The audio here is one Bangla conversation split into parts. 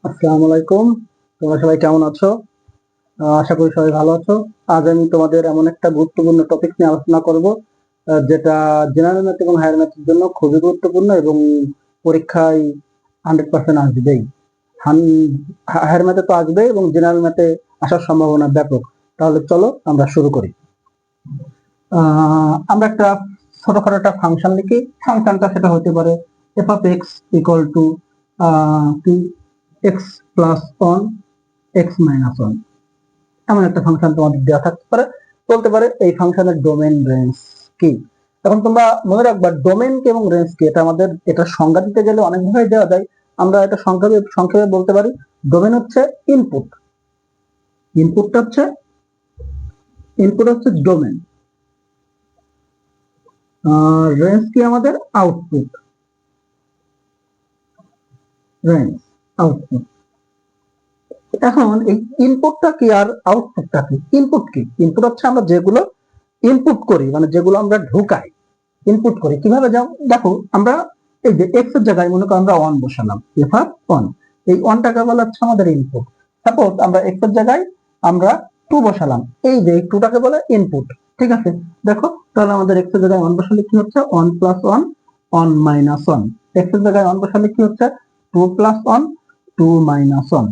আসসালামু আলাইকুম। তোমরা সবাই কেমন আছো? আশা করি সবাই ভালো আছো। আজ আমি তোমাদের এমন একটা গুরুত্বপূর্ণ টপিক নিয়ে আলোচনা করব, যেটা জেনারেল ম্যাথ এবং হায়ার ম্যাথের জন্য খুবই গুরুত্বপূর্ণ এবং পরীক্ষায় 100% আসবেই। হায়ার ম্যাথে তো আসবেই এবং জেনারেল ম্যাথে আসার সম্ভাবনা ব্যাপক। তাহলে চলো আমরা শুরু করি। আমরা একটা ছোটখাটো একটা ফাংশন লিখি। ফাংশনটা সেটা হতে পারে F of x equal to x plus one x minus one, এমন একটা ফাংশন তোমাদের দেওয়া থাকতে পারে। বলতে পারে এই ফাংশনের ডোমেন রেঞ্জ কি। এখন তোমরা মনে রাখবা ডোমেন কি এবং রেঞ্জ কি, এটা সংজ্ঞা দিতে গেলে অনেকভাবে দেওয়া যায়। আমরা এটা সংক্ষেপে বলতে পারি ডোমেন হচ্ছে ইনপুট, ইনপুটটা হচ্ছে ডোমেন, রেঞ্জ কি আমাদের আউটপুট, রেঞ্জ আউটপুট। এখন এই ইনপুটটা কি আর আউটপুটটা কি? ইনপুট কি? ইনপুট হচ্ছে আমরা যেগুলো ইনপুট করি, মানে যেগুলো আমরা ঢুকাই, ইনপুট করি। কিভাবে দেখো, আমরা এই যে এক্স এর জায়গায় মনে করো আমরা ওয়ান বসালাম, এফ আর ওয়ান, এই ওয়ানটাকে বলা হচ্ছে আমাদের ইনপুট। সাপোজ আমরা এক্স এর জায়গায় আমরা টু বসালাম, এই যে টুটাকে বলে ইনপুট। ঠিক আছে, দেখো তাহলে আমাদের এক্স এর জায়গায় ওয়ান বসালে কি হচ্ছে? One plus one, one minus one. X এর জায়গায় ওয়ান বসালে কি হচ্ছে? Two plus one, two minus one.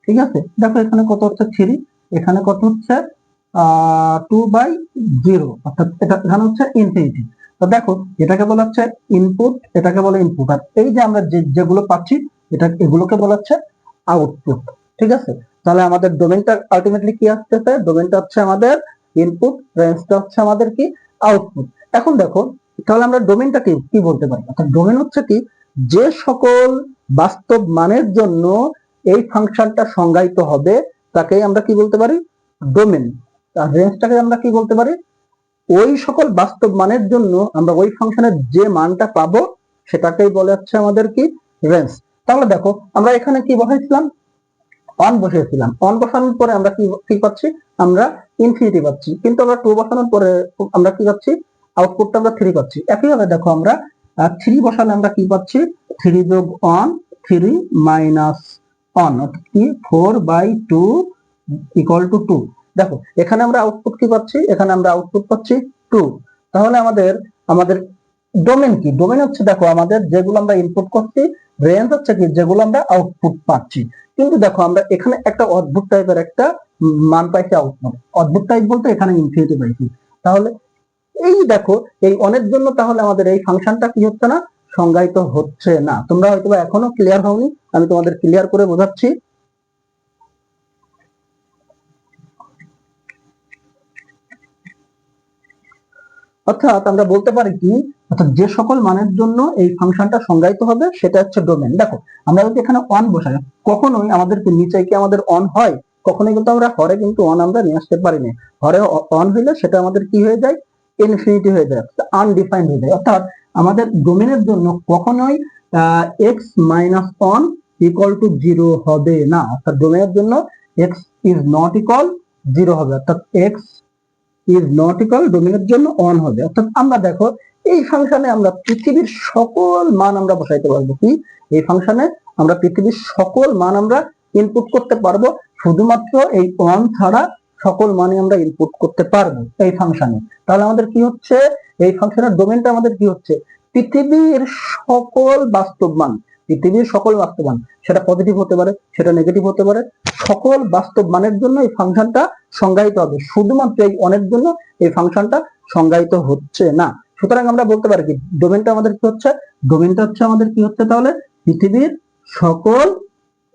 ঠিক আছে, দেখো এখানে কত হচ্ছে? থ্রি। এখানে কত হচ্ছে? টু বাই জিরো, অর্থাৎ এটা এখানে হচ্ছে ইনফিনিটি। তো দেখো এটাকে বলা হচ্ছে ইনপুট, এটাকে বলে ইনপুট, আর এই যে আমরা যেগুলো পাচ্ছি এগুলোকে বলা হচ্ছে আউটপুট। ঠিক আছে, তাহলে আমাদের ডোমেনটা আলটিমেটলি কি আসতেছে? ডোমেনটা হচ্ছে আমাদের ইনপুট, রেঞ্জটা হচ্ছে আমাদের কি? আউটপুট। এখন দেখো, তাহলে আমরা ডোমেনটা কি বলতে পারি? অর্থাৎ ডোমেন হচ্ছে কি, যে সকল বাস্তব মানের জন্য এই ফাংশনটা সংজ্ঞায়িত হবে তাকেই আমরা কি বলতে পারি? ডোমেন। আর রেঞ্জটাকে আমরা কি বলতে পারি? ওই সকল বাস্তব মানের জন্য আমরা ওই ফাংশনের যে মানটা পাবো সেটাকেই বলে হচ্ছে আমাদের কি? রেঞ্জ। তাহলে দেখো আমরা এখানে কি বসাইছিলাম? অন বসিয়েছিলাম। অন বসানোর পরে আমরা কি পাচ্ছি? আমরা ইনফিনিটি পাচ্ছি। কিন্তু আমরা টু বসানোর পরে আমরা কি পাচ্ছি? আউটপুটটা আমরা থ্রি পাচ্ছি। একইভাবে দেখো আমরা থ্রি বসালে আমরা কি পাচ্ছি? থ্রি যোগ ওয়ান, থ্রি মাইনাস ওয়ান, অর্থাৎ কি? Four by two equal to two. দেখো এখানে আমরা আউটপুট কি পাচ্ছি? এখানে আমরা আউটপুট পাচ্ছি টু। তাহলে আমাদের আমাদের ডোমেন কি? ডোমেন হচ্ছে দেখো আমাদের যেগুলো আমরা ইনপুট করছি, রেঞ্জ হচ্ছে কি? যেগুলো আমরা আউটপুট পাচ্ছি। কিন্তু দেখো আমরা এখানে একটা অদ্ভুত টাইপের একটা মান পাইছি আউটপুট। অদ্ভুত টাইপ বলতে এখানে ইনফিনিটি পাইছি। তাহলে এই দেখো এই অনেক জন্য তাহলে আমাদের এই ফাংশনটা কি হচ্ছে না? সংজ্ঞায়িত হচ্ছে না। তোমরা হয়তো এখনো ক্লিয়ার হওনি, আমি তোমাদের ক্লিয়ার করে বোঝাচ্ছি। অর্থাৎ আমরা বলতে পারি কি, অর্থাৎ যে সকল মানের জন্য এই ফাংশনটা সংজ্ঞায়িত হবে সেটা হচ্ছে ডোমেন। দেখো আমরা যদি এখানে অন বসাই, কখনোই আমাদেরকে নিচে কি আমাদের অন হয়? কখনোই কিন্তু আমরা হরে কিন্তু অন আমরা নিয়ে আসতে পারি না। হরে অন হইলে সেটা আমাদের কি হয়ে যায়? ইনফিনিটি হয়ে যায়, আনডিফাইন্ড হয়ে যায়। অর্থাৎ আমাদের ডোমেনের জন্য কখনোই x minus one equal to zero হবে না। অর্থাৎ ডোমেনের জন্য x is not equal zero হবে, অর্থাৎ এক্স ইজ নট ইকুয়াল ডোমেনের জন্য অন হবে। অর্থাৎ আমরা দেখো এই ফাংশনে আমরা পৃথিবীর সকল মান আমরা বসাইতে পারবো। কি? এই ফাংশনে আমরা পৃথিবীর সকল মান আমরা ইনপুট করতে পারবো, শুধুমাত্র এই অন ছাড়া সকল মানই আমরা ইনপুট করতে পারবো এই ফাংশনে। তাহলে আমাদের কি হচ্ছে? এই ফাংশনের ডোমেনটা আমাদের কি হচ্ছে? পৃথিবীর সকল বাস্তব মান, পৃথিবীর সকল বাস্তব মান, সেটা পজিটিভ হতে পারে, সেটা নেগেটিভ হতে পারে, সকল বাস্তব মানের জন্য এই ফাংশনটা সংজ্ঞায়িত হবে। শুধুমাত্র এই অনেক জন্য এই ফাংশনটা সংজ্ঞায়িত হচ্ছে না। সুতরাং আমরা বলতে পারি কি, ডোমেনটা আমাদের কি হচ্ছে? ডোমেনটা হচ্ছে আমাদের কি হচ্ছে তাহলে? পৃথিবীর সকল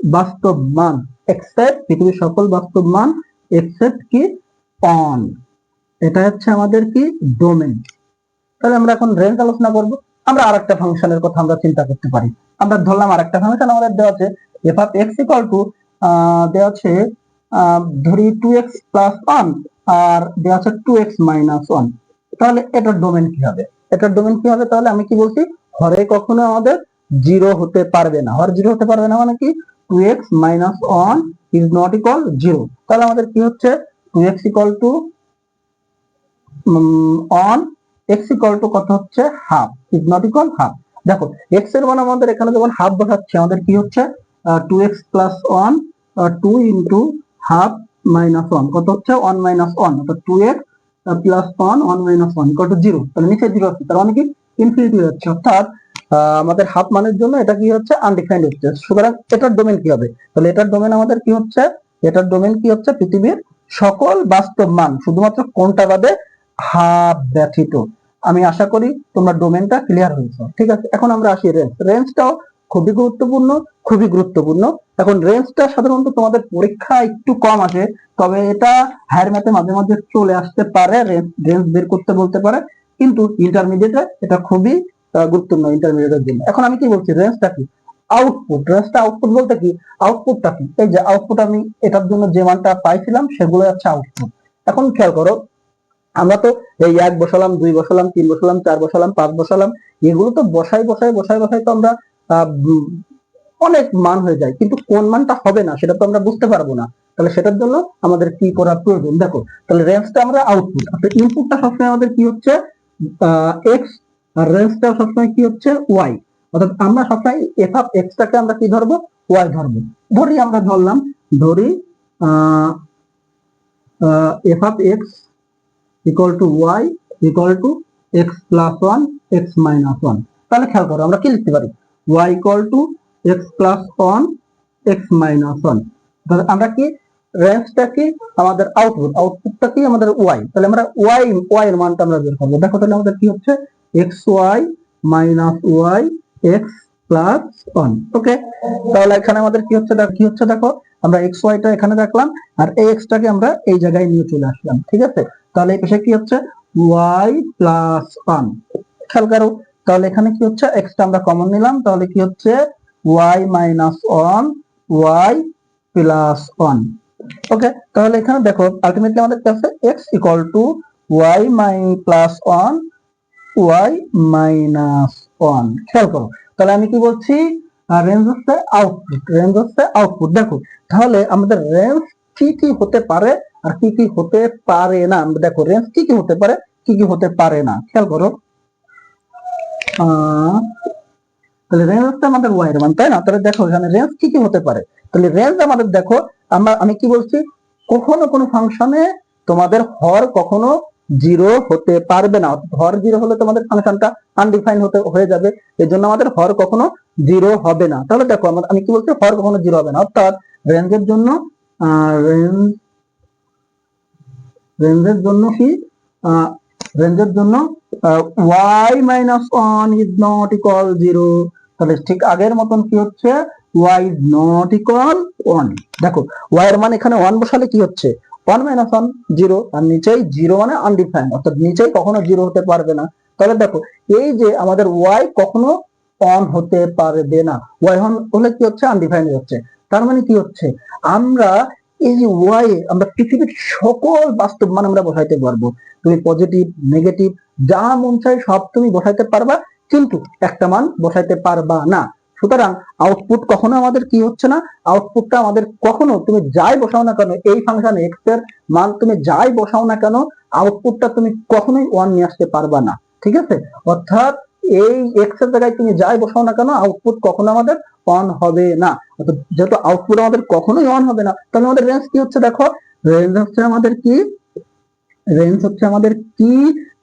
বাস্তব মান, এক্সেপ্ট পৃথিবীর সকল বাস্তব মান এক্সেপ্ট কি? অন। এটা হচ্ছে আমাদের কি? ডোমেন। তাহলে আমরা এখন রেঞ্জ আলোচনা করব। আমরা আরেকটা ফাংশনের কথা আমরা চিন্তা করতে পারি। আমরা ধরলাম আরেকটা ফাংশন আমাদের দেওয়া আছে F of x equal two দেওয়া আছে ধরি 2x প্লাস 1 আর দেওয়া আছে 2x মাইনাস 1। তাহলে এটার ডোমেন কি হবে? এটার ডোমেন কি হবে? তাহলে আমি কি বলছি? হরে কখনো আমাদের জিরো হতে পারবে না। হরে জিরো হতে পারবে না মানে কি? 2x minus 1 is not equal zero. তাহলে আমাদের কি হচ্ছে? 2x equal to on, x equal two কত হচ্ছে? Half, is not equal half. দেখো এক্স এর মান আমাদের এখানে যখন হাফ বসাচ্ছি আমাদের কি হচ্ছে? 2x plus 1 2 into half minus 1 কত হচ্ছে 1 মাইনাস 1 অর্থাৎ 2x plus 1 1 minus 1 equal to 0। তাহলে নিচে 0 আছে, তার মানে কি ইনফিনিটি হচ্ছে, অর্থাৎ আমাদের হাফ মানের জন্য এটা কি হচ্ছে আনডিফাইন্ড হচ্ছে। সুতরাং এটার ডোমেন কি হবে, তাহলে এটার ডোমেন আমাদের কি হচ্ছে, এটার ডোমেন কি হচ্ছে পৃথিবীর সকল বাস্তব মান, শুধুমাত্র কোনটা বাদে, হাফ ব্যতীত। আমি আশা করি তোমরা ডোমেনটা ক্লিয়ার হয়েছে। ঠিক আছে, এখন আমরা আসি রেঞ্জ। রেঞ্জটাও খুবই গুরুত্বপূর্ণ, খুবই গুরুত্বপূর্ণ। এখন রেঞ্জটা সাধারণত তোমাদের পরীক্ষা একটু কম আসে, তবে এটা হায়ার ম্যাথে মাঝে মাঝে চলে আসতে পারে, রেঞ্জ বের করতে বলতে পারে, কিন্তু ইন্টারমিডিয়েটে এটা খুবই গুরুত্বপূর্ণ ইন্টারমিডিয়েটের জন্য। এখন আমি কি বলছি, রেঞ্জটা কি, আউটপুট। রেঞ্জটা আউটপুট বলতে কি, আউটপুটটা কি, এই যে আউটপুট আমি এটার জন্য যে মানটা পাইছিলাম সেগুলো হচ্ছে আউটপুট। এখন খেয়াল করো, আমরা তো এই 1 বসালাম, 2 বসালাম, 3 বসালাম, 4 বসালাম, 5 বসালাম, এগুলো তো বসাই বসাই বসাই বসাই তো আমরা অনেক মান হয়ে যায়, কিন্তু কোন মানটা হবে না সেটা তো আমরা বুঝতে পারবো না। তাহলে সেটার জন্য আমাদের কি করা প্রয়োজন, দেখো তাহলে রেঞ্জটা আমরা আউটপুট, অর্থাৎ ইনপুটটা সবসময় আমাদের কি হচ্ছে এক্স, আর রেঞ্জটা সবসময় কি হচ্ছে ওয়াই, অর্থাৎ আমরা সবসময় এফ অফ এক্স টাকে আমরা কি ধরবো, ওয়াই ধরবো। ধরি আমরা ধরলাম, ধরি f of x equal to y equal to x plus 1 x minus 1। তাহলে খেয়াল করো আমরা কি লিখতে পারি, y equal to x plus 1 x minus 1। তাহলে আমরা কি রেঞ্জটা কি আমাদের আউটপুট, আউটপুটটা কি আমাদের ওয়াই, তাহলে আমরা ওয়াই এর মানটা আমরা বের করবো। দেখো তাহলে আমাদের কি হচ্ছে x y minus y x plus 1। Okay, তাহলে এখানে আমাদের কি হচ্ছে, দেখো আমরা এক্স ওয়াইটা এখানে রাখলাম, আর এই এক্সটাকে আমরা এই জায়গায় নিয়ে চলে আসলাম। ঠিক আছে, তাহলে এই পাশে কি হচ্ছে ওয়াই প্লাস 1। খেয়াল করো, তাহলে এখানে কি হচ্ছে এক্সটা আমরা কমন নিলাম, তাহলে কি হচ্ছে y minus 1 y plus 1। Okay, তাহলে এখানে দেখো আলটিমেটলি আমাদের কি আছে x equal to y plus 1 y minus 1। খেয়াল করো, তাহলে আমি কি বলছি, রেঞ্জ হচ্ছে আউটপুট, রেঞ্জ হচ্ছে আউটপুট। দেখো তাহলে আমাদের রেঞ্জ কি কি হতে পারে আর কি কি হতে পারে না, দেখো রেঞ্জ কি কি হতে পারে কি কি হতে পারে না, খেয়াল করো। তাহলে রেঞ্জ হচ্ছে আমাদের ওয়াই এর মান, তাই না? তাহলে দেখো এখানে রেঞ্জ কি কি হতে পারে, তাহলে রেঞ্জ আমাদের দেখো, আমি কি বলছি, কখনো কোনো ফাংশনে তোমাদের হর কখনো জিরো হতে পারবে না। হর জিরো হলে তোমাদের ফাংশনটা আনডিফাইন হয়ে যাবে, এর জন্য আমাদের হর কখনো জিরো হবে না। তাহলে দেখো আমি কি বলছি, হর কখনো জিরো হবে না, অর্থাৎ রেঞ্জের জন্য রেঞ্জের জন্য কি, রেঞ্জের জন্য y minus 1 is not equal 0। তাহলে ঠিক আগের মতন কি হচ্ছে y ইজ নট ইকুয়াল 1। দেখো y এর মান এখানে 1 বসালে কি হচ্ছে 1 মাইনাস 1 0, আর নিচেই 0 মানে আনডিফাইন্ড, অর্থাৎ নিচেই কখনো 0 হতে পারবে না। তাহলে দেখো এই যে আমাদের y কখনো অন হতে পারবে না, y হলে কি হচ্ছে আনডিফাইন্ড হচ্ছে। তার মানে কি হচ্ছে, আমরা এই যে ওয়াই আমরা পৃথিবীর সকল বাস্তব মান আমরা বসাইতে পারবো। তুমি পজিটিভ নেগেটিভ যা মন চাই সব তুমি বসাইতে পারবা, কিন্তু একটা মান বসাইতে পারবা না। সুতরাং আউটপুট কখনো আমাদের কি হচ্ছে না, আউটপুটটা আমাদের কখনো তুমি যাই বসাও না কেন, এই ফাংশন এক্স এর মান তুমি যাই বসাও না কেন, আউটপুটটা তুমি কখনোই 1 নিয়ে আসতে পারবা না। ঠিক আছে, অর্থাৎ এই এক্স এর জায়গায় তুমি যাই বসাও না কেন, আউটপুট কখনো আমাদের অন হবে না। অর্থাৎ যেহেতু আউটপুট আমাদের কখনোই অন হবে না, তাহলে আমাদের রেঞ্জ কি হচ্ছে, দেখো রেঞ্জ হচ্ছে আমাদের কি, রেঞ্জ হচ্ছে আমাদের কি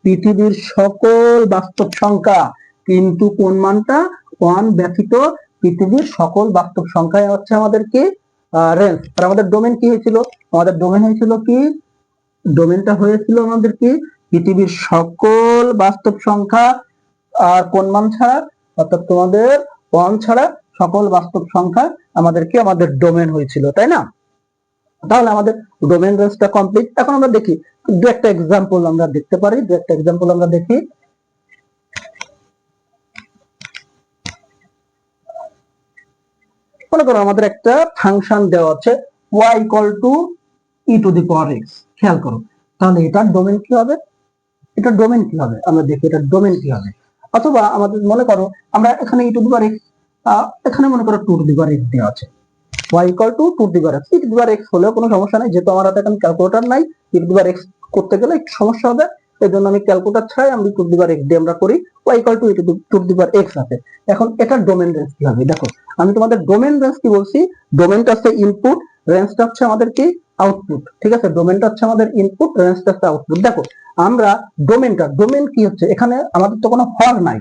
পৃথিবীর সকল বাস্তব সংখ্যা, কিন্তু কোন মানটা 1 ব্যতীত পৃথিবীর সকল বাস্তব সংখ্যায় হচ্ছে আমাদের কি রেঞ্জ। আর আমাদের ডোমেন কি হয়েছিল, আমাদের ডোমেন হয়েছিল কি, ডোমেনটা হয়েছিল আমাদের কি পৃথিবীর সকল বাস্তব সংখ্যা আর কোন মান ছাড়া, অর্থাৎ তোমাদের 1 ছাড়া সকল বাস্তব সংখ্যা আমাদেরকে আমাদের ডোমেন হয়েছিল, তাই না? তাহলে আমাদের ডোমেন রেঞ্জটা কমপ্লিট। এখন আমরা দেখি দু একটা এক্সাম্পল আমরা দেখতে পারি, দু একটা এক্সাম্পল আমরা দেখি। মনে করো আমাদের একটা ফাংশন দেওয়া আছে y equal two e two the power x। খেয়াল করো, তাহলে এটার ডোমেন কি হবে, এটার ডোমেন কি হবে আমরা দেখি, এটার ডোমেন কি হবে। অথবা আমাদের মনে করো আমরা এখানে e two the power x, এখানে মনে করো 2 টু দি পাওয়ার x দেওয়া আছে, y equal to 2 to the power x। e two the power x হলেও কোনো সমস্যা নাই, যেহেতু আমার হাতে এখন ক্যালকুলেটর নাই, e two the power x করতে গেলে একটু সমস্যা হবে, এই জন্য আমি ক্যালকুলেটর ছাড়াই আমি 2 টু দি পাওয়ার x দিয়ে আমরা করি, y equal to two the power x আছে। এখন এটার ডোমেন রেঞ্জ কি হবে? দেখো আমি তোমাদের ডোমেন রেঞ্জ কি বলছি, ডোমেনটা হচ্ছে ইনপুট, রেঞ্জটা হচ্ছে আমাদের কি আউটপুট। ঠিক আছে, ডোমেনটা হচ্ছে আমাদের ইনপুট, রেঞ্জটা হচ্ছে আউটপুট। দেখো আমরা ডোমেন কি হচ্ছে, এখানে আমাদের তো কোনো ফর নাই,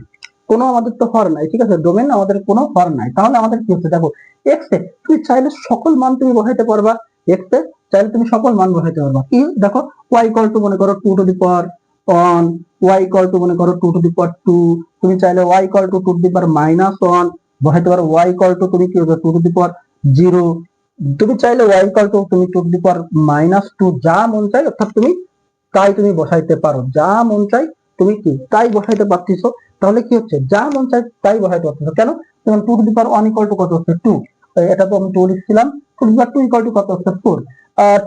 ঠিক আছে, ডোমেন আমাদের কোনো ফর নাই, তাহলে আমাদের কি হচ্ছে দেখো এক্স এ তুমি চাইলে সকল মান তুমি বসাইতে পারবা, এক্স এ চাইলে তুমি সকল মান বসাইতে পারবা। কি দেখো y ইকুয়াল টু মনে করো 2 to the power 1, y equal two মনে করো 2 টু দি পাওয়ার 2, তুমি চাইলে y equal to 2 to the power -1 বসাইতে পারো, y ইকুয়াল টু তুমি কি হবে 2 টু দি পাওয়ার 0, তুমি চাইলে y ইকুয়াল টু তুমি 2 টু দি পাওয়ার -2, যা মন চাই অর্থাৎ তুমি তাই তুমি বসাইতে পারো, যা মন চাই তুমি কি তাই বসাইতে পারতেছো। তাহলে কি হচ্ছে যা মন চাই তাই বসাইতে পারতেছো, কেন? যেমন 2 to the power 1 equal to কত হচ্ছে 2, এটা তো আমি 2 লিখছিলাম, 2 to the power 2 equal to কত হচ্ছে 4,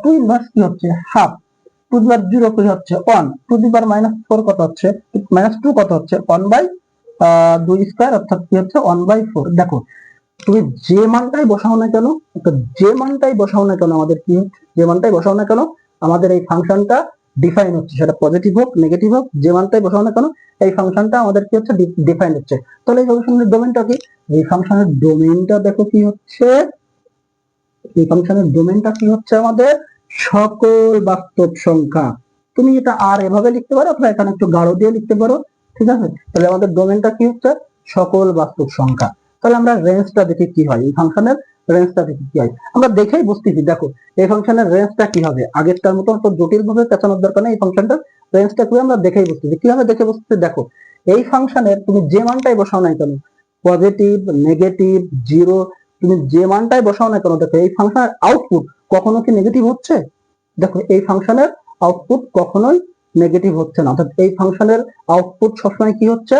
2 ইনভার্স কি হচ্ছে হাফ, 2 টু দি পাওয়ার 0 কি হচ্ছে 1, 2 টু দি পাওয়ার -4 কত হচ্ছে -2 কত হচ্ছে 1/2 স্কয়ার অর্থাৎ কি হচ্ছে 1/4। দেখো তুমি যে মানটাই বসাও না কেন, আমাদের কি হচ্ছে, যে মানটাই বসাও না কেন আমাদের এই ফাংশনটা ডিফাইন হচ্ছে, সেটা পজিটিভ হোক নেগেটিভ হোক, যে মানটাই বসাও না কেন এই ফাংশনটা আমাদের কি হচ্ছে ডিফাইন হচ্ছে। তাহলে এই ফাংশনের ডোমেনটা কি, এই ফাংশনের ডোমেনটা দেখো কি হচ্ছে, আমাদের সকল বাস্তব সংখ্যা। তুমি এটা আর এভাবে লিখতে পারো অথবা এখানে একটু গাঢ় দিয়ে লিখতে পারো, ঠিক আছে। তাহলে আমাদের ডোমেনটা কি হচ্ছে সকল বাস্তব সংখ্যা। তাহলে আমরা রেঞ্জটা দেখি কি হয়, এই ফাংশনের রেঞ্জটা দেখি কি হয়, আমরা দেখেই বুঝতেছি। দেখো এই ফাংশনের রেঞ্জটা কি হবে, আগেরটার মতো অত জটিল ভাবে পেঁচানোর দরকার নেই, এই ফাংশনটার রেঞ্জটা কি আমরা দেখেই বুঝতেছি। কিভাবে দেখে বুঝতেছি, দেখো এই ফাংশনের তুমি যে মানটাই বসাও না কেন, পজিটিভ নেগেটিভ জিরো, তুমি যে মানটাই বসাও না কেন, দেখো এই ফাংশনের আউটপুট কখনো কি নেগেটিভ হচ্ছে? দেখো এই ফাংশনের আউটপুট কখনোই নেগেটিভ হচ্ছে না, অর্থাৎ এই ফাংশনের আউটপুট সবসময় কি হচ্ছে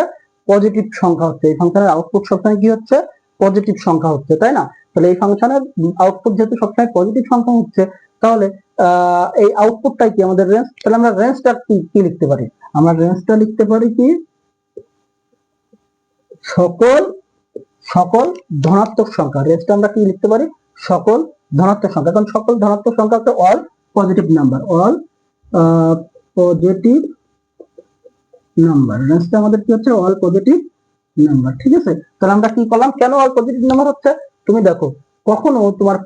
পজিটিভ সংখ্যা হচ্ছে, এই ফাংশনের আউটপুট সবসময় কি হচ্ছে পজিটিভ সংখ্যা হচ্ছে, তাই না? তাহলে এই ফাংশনের আউটপুট যেহেতু সবসময় পজিটিভ সংখ্যা হচ্ছে, তাহলে এই আউটপুটটাই কি আমাদের রেঞ্জ। তাহলে আমরা রেঞ্জটা কি লিখতে পারি, আমরা রেঞ্জটা লিখতে পারি কি সকল সকল ধনাত্মক সংখ্যা, রেঞ্জটা আমরা কি লিখতে পারি সকল ধনাত্মক সংখ্যা, কারণ সকল ধনাত্মক সংখ্যা হচ্ছে অল পজিটিভ নাম্বার, রেঞ্জটা আমাদের কি হচ্ছে অল পজিটিভ নাম্বার। ঠিক আছে, তাহলে আমরা কি করলাম, কেন অল পজিটিভ নাম্বার হচ্ছে, তুমি দেখো কখনো তোমার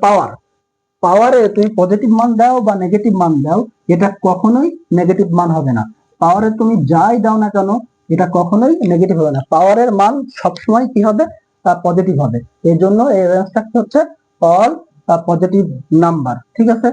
পাওয়ারে তুমি পজিটিভ মান দাও বা নেগেটিভ মান দাও, এটা কখনোই নেগেটিভ মান হবে না। পাওয়ারে তুমি যাই দাও না কেন এটা কখনোই নেগেটিভ হবে না, পাওয়ারের মান সবসময় কি হবে পজিটিভ হবে। এই জন্য এই রেঞ্জটা হচ্ছে অল পজিটিভ নাম্বার। ঠিক আছে,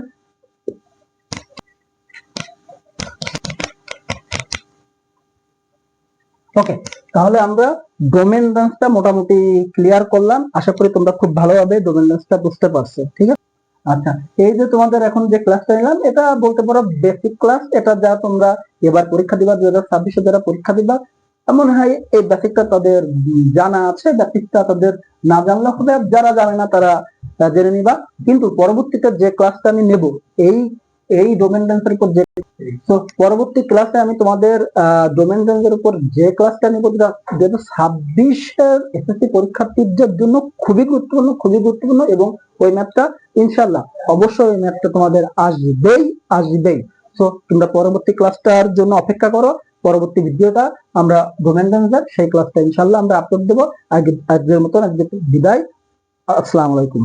ওকে, তাহলে আমরা ডোমেন রেঞ্জটা মোটামুটি ক্লিয়ার করলাম, আশা করি তোমরা খুব ভালোভাবে ডোমেন রেঞ্জটা বুঝতে পারছো। ঠিক আছে, আচ্ছা এই যে তোমাদের এখন যে ক্লাসটা নিলাম এটা বলতে পারো বেসিক ক্লাস, এটা যা তোমরা এবার পরীক্ষা দিবা 2026-এ যারা পরীক্ষা দিবা মনে হয় এই বেসিকটা তাদের জানা আছে, বেসিকটা তাদের না জানলে হবে, যারা জানে না তারা জেনে নিবা। কিন্তু পরবর্তীতে যে ক্লাসটা আমি নেব এই এই ডোমেন রেঞ্জের উপর, যে তো পরবর্তী ক্লাসে আমি তোমাদের ডোমেন রেঞ্জের উপর যে ক্লাসটা নেব, যেটা 2026-এর এসএসসি পরীক্ষার্থীদের জন্য খুবই গুরুত্বপূর্ণ এবং ওই ম্যাথটা ইনশাআল্লাহ অবশ্যই ওই ম্যাথটা তোমাদের আসবেই। তো তোমরা পরবর্তী ক্লাসটার জন্য অপেক্ষা করো, পরবর্তী ভিডিওটা আমরা ডোমেন রেঞ্জের সেই ক্লাসটা ইনশাআল্লাহ আমরা আপলোড দেবো। আজকের মতন বিদায়, আসসালামু আলাইকুম।